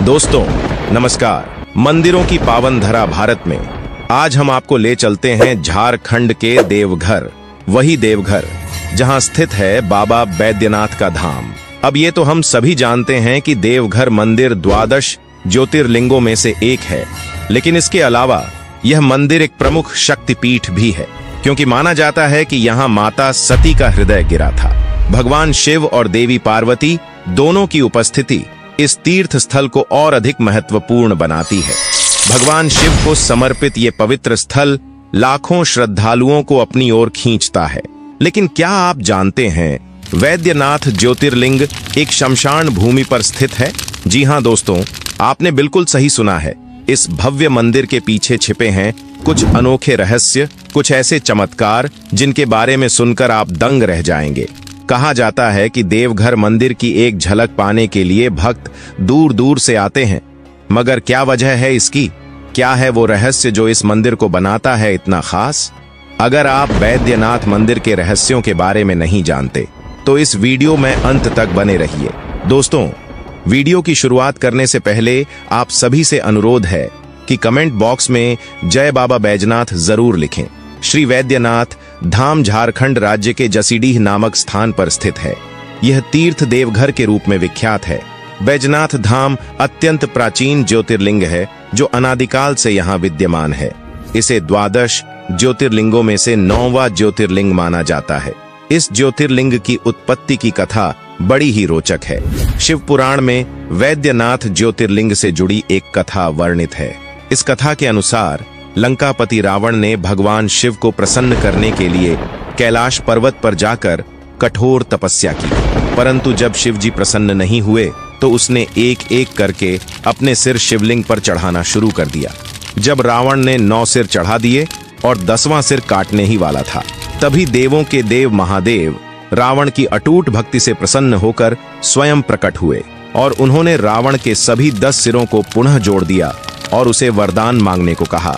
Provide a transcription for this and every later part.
दोस्तों नमस्कार। मंदिरों की पावन धरा भारत में आज हम आपको ले चलते हैं झारखंड के देवघर, वही देवघर जहां स्थित है बाबा बैद्यनाथ का धाम। अब ये तो हम सभी जानते हैं कि देवघर मंदिर 12 ज्योतिर्लिंगों में से एक है, लेकिन इसके अलावा यह मंदिर एक प्रमुख शक्तिपीठ भी है, क्योंकि माना जाता है कि यहाँ माता सती का हृदय गिरा था। भगवान शिव और देवी पार्वती दोनों की उपस्थिति इस तीर्थ स्थल को और अधिक महत्वपूर्ण बनाती है। भगवान शिव को समर्पित ये पवित्र स्थल लाखों श्रद्धालुओं को अपनी ओर खींचता है। लेकिन क्या आप जानते हैं, वैद्यनाथ ज्योतिर्लिंग एक शमशान भूमि पर स्थित है? जी हां दोस्तों, आपने बिल्कुल सही सुना है। इस भव्य मंदिर के पीछे छिपे हैं कुछ अनोखे रहस्य, कुछ ऐसे चमत्कार जिनके बारे में सुनकर आप दंग रह जाएंगे। कहा जाता है कि देवघर मंदिर की एक झलक पाने के लिए भक्त दूर दूर से आते हैं, मगर क्या वजह है इसकी? क्या है वो रहस्य जो इस मंदिर को बनाता है इतना खास? अगर आप बैद्यनाथ मंदिर के रहस्यों के बारे में नहीं जानते तो इस वीडियो में अंत तक बने रहिए। दोस्तों, वीडियो की शुरुआत करने से पहले आप सभी से अनुरोध है कि कमेंट बॉक्स में जय बाबा बैजनाथ जरूर लिखें। श्री वैद्यनाथ धाम झारखंड राज्य के जसीडीह नामक स्थान पर स्थित है। यह तीर्थ देवघर के रूप में विख्यात है। बैजनाथ धाम अत्यंत प्राचीन ज्योतिर्लिंग है जो अनादिकाल से यहाँ विद्यमान है। इसे 12 ज्योतिर्लिंगों में से 9वां ज्योतिर्लिंग माना जाता है। इस ज्योतिर्लिंग की उत्पत्ति की कथा बड़ी ही रोचक है। शिव पुराण में वैद्यनाथ ज्योतिर्लिंग से जुड़ी एक कथा वर्णित है। इस कथा के अनुसार लंकापति रावण ने भगवान शिव को प्रसन्न करने के लिए कैलाश पर्वत पर जाकर कठोर तपस्या की, परंतु जब शिव जी प्रसन्न नहीं हुए तो उसने एक एक करके अपने सिर शिवलिंग पर चढ़ाना शुरू कर दिया। जब रावण ने 9 सिर चढ़ा दिए और 10वां सिर काटने ही वाला था, तभी देवों के देव महादेव रावण की अटूट भक्ति से प्रसन्न होकर स्वयं प्रकट हुए और उन्होंने रावण के सभी 10 सिरों को पुनः जोड़ दिया और उसे वरदान मांगने को कहा।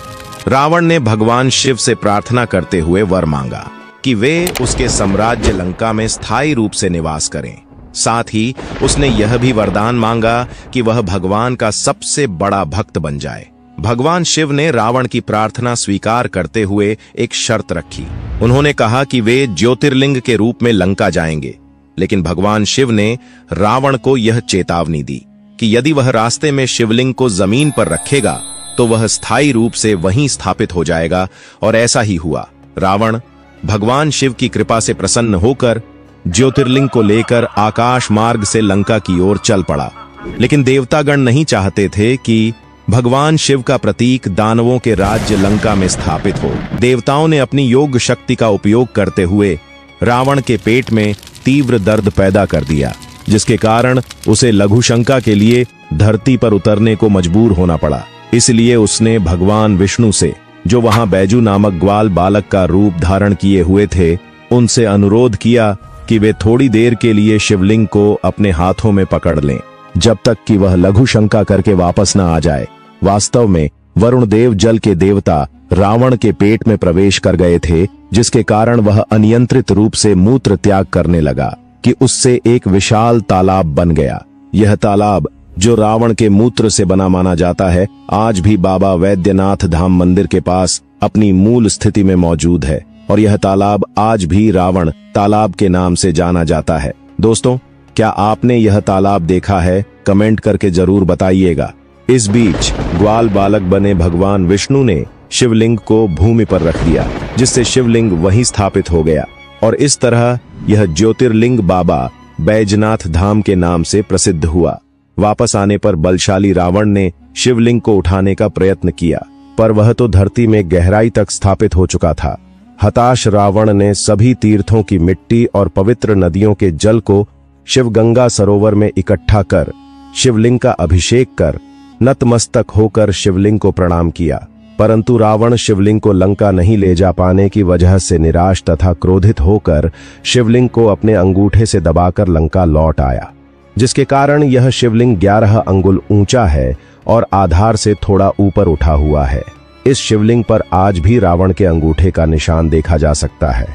रावण ने भगवान शिव से प्रार्थना करते हुए वर मांगा कि वे उसके साम्राज्य लंका में स्थायी रूप से निवास करें। साथ ही उसने यह भी वरदान मांगा कि वह भगवान का सबसे बड़ा भक्त बन जाए। भगवान शिव ने रावण की प्रार्थना स्वीकार करते हुए एक शर्त रखी। उन्होंने कहा कि वे ज्योतिर्लिंग के रूप में लंका जाएंगे, लेकिन भगवान शिव ने रावण को यह चेतावनी दी कि यदि वह रास्ते में शिवलिंग को जमीन पर रखेगा तो वह स्थायी रूप से वहीं स्थापित हो जाएगा, और ऐसा ही हुआ। रावण भगवान शिव की कृपा से प्रसन्न होकर ज्योतिर्लिंग को लेकर आकाश मार्ग से लंका की ओर चल पड़ा। लेकिन देवतागण नहीं चाहते थे कि भगवान शिव का प्रतीक दानवों के राज्य लंका में स्थापित हो। देवताओं ने अपनी योग शक्ति का उपयोग करते हुए रावण के पेट में तीव्र दर्द पैदा कर दिया, जिसके कारण उसे लघुशंका के लिए धरती पर उतरने को मजबूर होना पड़ा। इसलिए उसने भगवान विष्णु से, जो वहां बैजू नामक ग्वाल बालक का रूप धारण किए हुए थे, उनसे अनुरोध किया कि वे थोड़ी देर के लिए शिवलिंग को अपने हाथों में पकड़ लें, जब तक कि वह लघु शंका करके वापस न आ जाए। वास्तव में वरुण देव, जल के देवता, रावण के पेट में प्रवेश कर गए थे, जिसके कारण वह अनियंत्रित रूप से मूत्र त्याग करने लगा कि उससे एक विशाल तालाब बन गया। यह तालाब, जो रावण के मूत्र से बना माना जाता है, आज भी बाबा वैद्यनाथ धाम मंदिर के पास अपनी मूल स्थिति में मौजूद है, और यह तालाब आज भी रावण तालाब के नाम से जाना जाता है। दोस्तों, क्या आपने यह तालाब देखा है? कमेंट करके जरूर बताइएगा। इस बीच ग्वाल बालक बने भगवान विष्णु ने शिवलिंग को भूमि पर रख दिया, जिससे शिवलिंग वहीं स्थापित हो गया, और इस तरह यह ज्योतिर्लिंग बाबा बैजनाथ धाम के नाम से प्रसिद्ध हुआ। वापस आने पर बलशाली रावण ने शिवलिंग को उठाने का प्रयत्न किया, पर वह तो धरती में गहराई तक स्थापित हो चुका था। हताश रावण ने सभी तीर्थों की मिट्टी और पवित्र नदियों के जल को शिवगंगा सरोवर में इकट्ठा कर शिवलिंग का अभिषेक कर नतमस्तक होकर शिवलिंग को प्रणाम किया, परंतु रावण शिवलिंग को लंका नहीं ले जा पाने की वजह से निराश तथा क्रोधित होकर शिवलिंग को अपने अंगूठे से दबाकर लंका लौट आया, जिसके कारण यह शिवलिंग 11 अंगुल ऊंचा है और आधार से थोड़ा ऊपर उठा हुआ है। इस शिवलिंग पर आज भी रावण के अंगूठे का निशान देखा जा सकता है।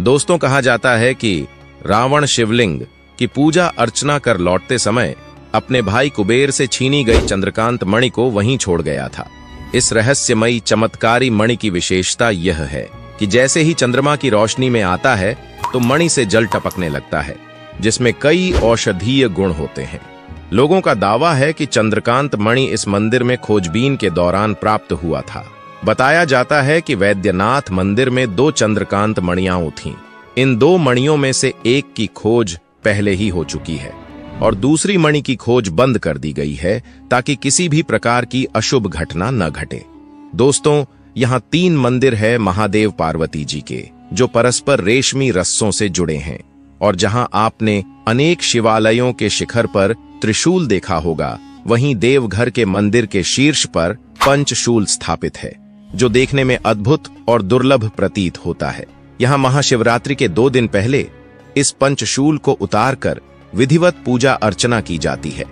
दोस्तों, कहा जाता है कि रावण शिवलिंग की पूजा अर्चना कर लौटते समय अपने भाई कुबेर से छीनी गई चंद्रकांत मणि को वहीं छोड़ गया था। इस रहस्यमयी चमत्कारी मणि की विशेषता यह है कि जैसे ही चंद्रमा की रोशनी में आता है तो मणि से जल टपकने लगता है, जिसमें कई औषधीय गुण होते हैं। लोगों का दावा है कि चंद्रकांत मणि इस मंदिर में खोजबीन के दौरान प्राप्त हुआ था। बताया जाता है कि वैद्यनाथ मंदिर में 2 चंद्रकांत मणियां थीं। इन 2 मणियों में से एक की खोज पहले ही हो चुकी है और दूसरी मणि की खोज बंद कर दी गई है ताकि किसी भी प्रकार की अशुभ घटना न घटे। दोस्तों, यहाँ 3 मंदिर है महादेव पार्वती जी के, जो परस्पर रेशमी रस्सों से जुड़े हैं, और जहां आपने अनेक शिवालयों के शिखर पर त्रिशूल देखा होगा, वहीं देवघर के मंदिर के शीर्ष पर पंचशूल स्थापित है, जो देखने में अद्भुत और दुर्लभ प्रतीत होता है। यहाँ महाशिवरात्रि के 2 दिन पहले इस पंचशूल को उतारकर विधिवत पूजा अर्चना की जाती है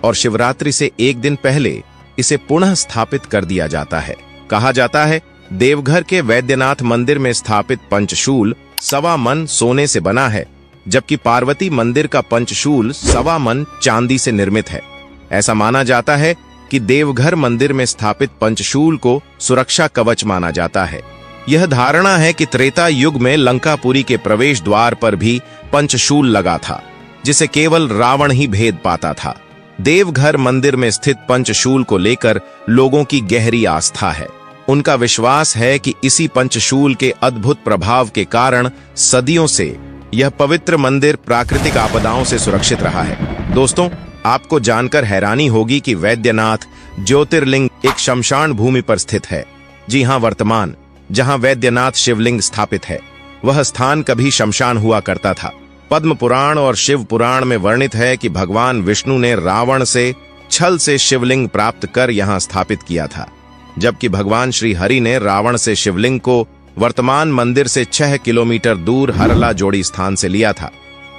और शिवरात्रि से 1 दिन पहले इसे पुनः स्थापित कर दिया जाता है। कहा जाता है देवघर के वैद्यनाथ मंदिर में स्थापित पंचशूल 1.25 मन सोने से बना है, जबकि पार्वती मंदिर का पंचशूल 1.25 मन चांदी से निर्मित है। ऐसा माना जाता है कि देवघर मंदिर में स्थापित पंचशूल को सुरक्षा कवच माना जाता है। यह धारणा है कि त्रेता युग में लंकापुरी के प्रवेश द्वार पर भी पंचशूल लगा था, जिसे केवल रावण ही भेद पाता था। देवघर मंदिर में स्थित पंचशूल को लेकर लोगों की गहरी आस्था है। उनका विश्वास है कि इसी पंचशूल के अद्भुत प्रभाव के कारण सदियों से यह पवित्र मंदिर प्राकृतिक आपदाओं से सुरक्षित रहा है। दोस्तों, आपको जानकर हैरानी होगी कि वैद्यनाथ ज्योतिर्लिंग एक शमशान भूमि पर स्थित है। जी हां, वर्तमान जहां वैद्यनाथ शिवलिंग स्थापित है, वह स्थान कभी शमशान हुआ करता था। पद्म पुराण और शिव पुराण में वर्णित है कि भगवान विष्णु ने रावण से छल से शिवलिंग प्राप्त कर यहां स्थापित किया था, जबकि भगवान श्री हरि ने रावण से शिवलिंग को वर्तमान मंदिर से 6 किलोमीटर दूर हरला जोड़ी स्थान से लिया था।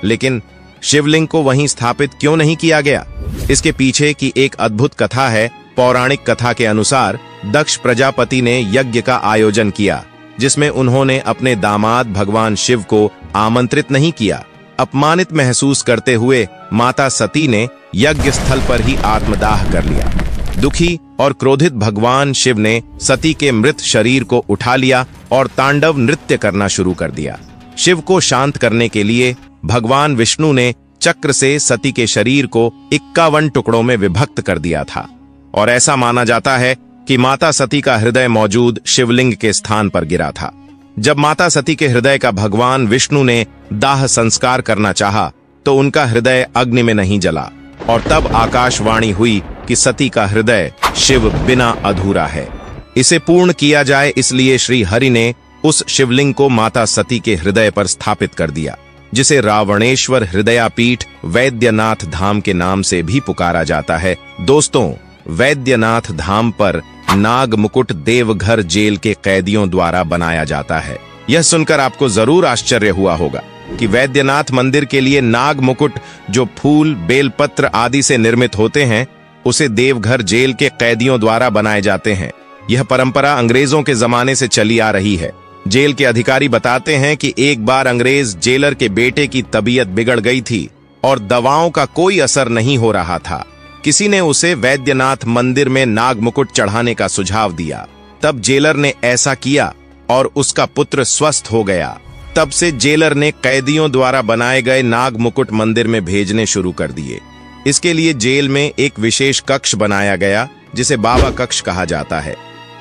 लेकिन शिवलिंग को वहीं स्थापित क्यों नहीं किया गया? इसके पीछे की एक अद्भुत कथा है। पौराणिक कथा के अनुसार दक्ष प्रजापति ने यज्ञ का आयोजन किया, जिसमें उन्होंने अपने दामाद भगवान शिव को आमंत्रित नहीं किया। अपमानित महसूस करते हुए माता सती ने यज्ञ स्थल पर ही आत्मदाह कर लिया। दुखी और क्रोधित भगवान शिव ने सती के मृत शरीर को उठा लिया और तांडव नृत्य करना शुरू कर दिया। शिव को शांत करने के लिए भगवान विष्णु ने चक्र से सती के शरीर को 51 टुकड़ों में विभक्त कर दिया था, और ऐसा माना जाता है कि माता सती का हृदय मौजूद शिवलिंग के स्थान पर गिरा था। जब माता सती के हृदय का भगवान विष्णु ने दाह संस्कार करना चाहा, तो उनका हृदय अग्नि में नहीं जला, और तब आकाशवाणी हुई कि सती का हृदय शिव बिना अधूरा है। इसे पूर्ण किया जाए, इसलिए श्री हरि ने उस शिवलिंग को माता सती के हृदय पर स्थापित कर दिया, जिसे रावणेश्वर हृदयापीठ वैद्यनाथ धाम के नाम से भी पुकारा जाता है। दोस्तों, वैद्यनाथ धाम पर नाग मुकुट देवघर जेल के कैदियों द्वारा बनाया जाता है। यह सुनकर आपको जरूर आश्चर्य हुआ होगा कि वैद्यनाथ मंदिर के लिए नाग मुकुट, जो फूल, बेलपत्र आदि से निर्मित होते हैं, उसे देवघर जेल के कैदियों द्वारा बनाए जाते हैं। यह परंपरा अंग्रेजों के जमाने से चली आ रही है। जेल के अधिकारी बताते हैं कि एक बार अंग्रेज जेलर के बेटे की तबीयत बिगड़ गई थी और दवाओं का कोई असर नहीं हो रहा था। किसी ने उसे वैद्यनाथ मंदिर में नाग मुकुट चढ़ाने का सुझाव दिया। तब जेलर ने ऐसा किया और उसका पुत्र स्वस्थ हो गया। तब से जेलर ने कैदियों द्वारा बनाए गए नाग मुकुट मंदिर में भेजने शुरू कर दिए। इसके लिए जेल में एक विशेष कक्ष बनाया गया, जिसे बाबा कक्ष कहा जाता है।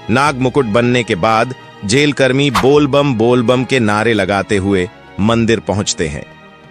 नाग मुकुट बनने के बाद जेल कर्मी बोल बम के नारे लगाते हुए मंदिर पहुंचते हैं।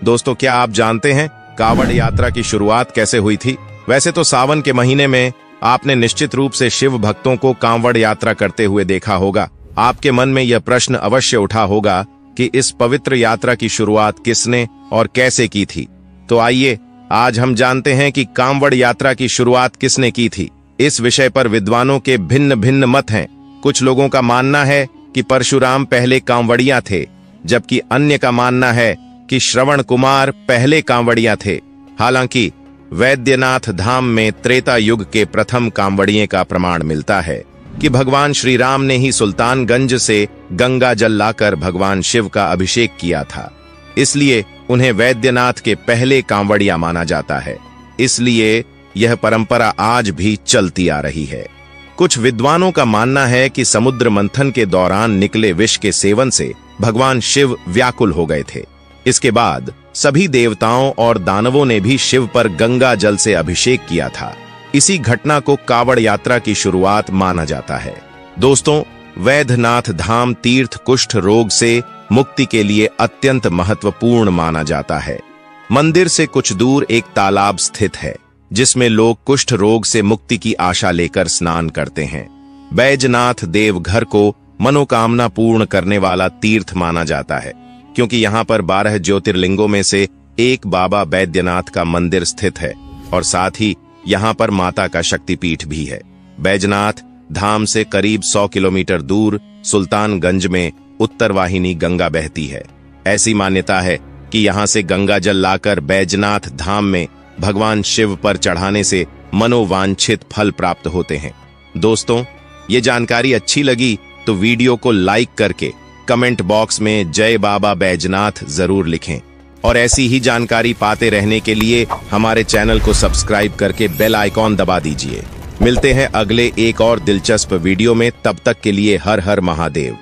दोस्तों, क्या आप जानते हैं कांवड़ यात्रा की शुरुआत कैसे हुई थी? वैसे तो सावन के महीने में आपने निश्चित रूप से शिव भक्तों को कांवड़ यात्रा करते हुए देखा होगा। आपके मन में यह प्रश्न अवश्य उठा होगा कि इस पवित्र यात्रा की शुरुआत किसने और कैसे की थी। तो आइए आज हम जानते हैं कि कांवड़ यात्रा की शुरुआत किसने की थी। इस विषय पर विद्वानों के भिन्न भिन्न मत हैं। कुछ लोगों का मानना है कि परशुराम पहले कांवड़िया थे, जबकि अन्य का मानना है कि श्रवण कुमार पहले कांवड़िया थे। हालांकि वैद्यनाथ धाम में त्रेता युग के प्रथम कांवड़िये का प्रमाण मिलता है कि भगवान श्री राम ने ही सुल्तानगंज से गंगा जल लाकर भगवान शिव का अभिषेक किया था, इसलिए उन्हें वैद्यनाथ के पहले कांवड़िया माना जाता है। इसलिए यह परंपरा आज भी चलती आ रही है। कुछ विद्वानों का मानना है कि समुद्र मंथन के दौरान निकले विष के सेवन से भगवान शिव व्याकुल हो गए थे। इसके बाद सभी देवताओं और दानवों ने भी शिव पर गंगा जल से अभिषेक किया था। इसी घटना को कावड़ यात्रा की शुरुआत माना जाता है। दोस्तों, वैद्यनाथ धाम तीर्थ कुष्ठ रोग से मुक्ति के लिए अत्यंत महत्वपूर्ण माना जाता है। मंदिर से कुछ दूर एक तालाब स्थित है, जिसमें लोग कुष्ठ रोग से मुक्ति की आशा लेकर स्नान करते हैं। बैजनाथ देवघर को मनोकामना पूर्ण करने वाला तीर्थ माना जाता है, क्योंकि यहाँ पर 12 ज्योतिर्लिंगों में से एक बाबा बैद्यनाथ का मंदिर स्थित है और साथ ही यहाँ पर माता का शक्तिपीठ भी है। बैजनाथ धाम से करीब 100 किलोमीटर दूर सुल्तानगंज में उत्तरवाहिनी गंगा बहती है। ऐसी मान्यता है कि यहाँ से गंगा जल लाकर बैजनाथ धाम में भगवान शिव पर चढ़ाने से मनोवांछित फल प्राप्त होते हैं। दोस्तों, ये जानकारी अच्छी लगी तो वीडियो को लाइक करके कमेंट बॉक्स में जय बाबा बैजनाथ जरूर लिखें और ऐसी ही जानकारी पाते रहने के लिए हमारे चैनल को सब्सक्राइब करके बेल आइकॉन दबा दीजिए। मिलते हैं अगले एक और दिलचस्प वीडियो में, तब तक के लिए हर हर महादेव।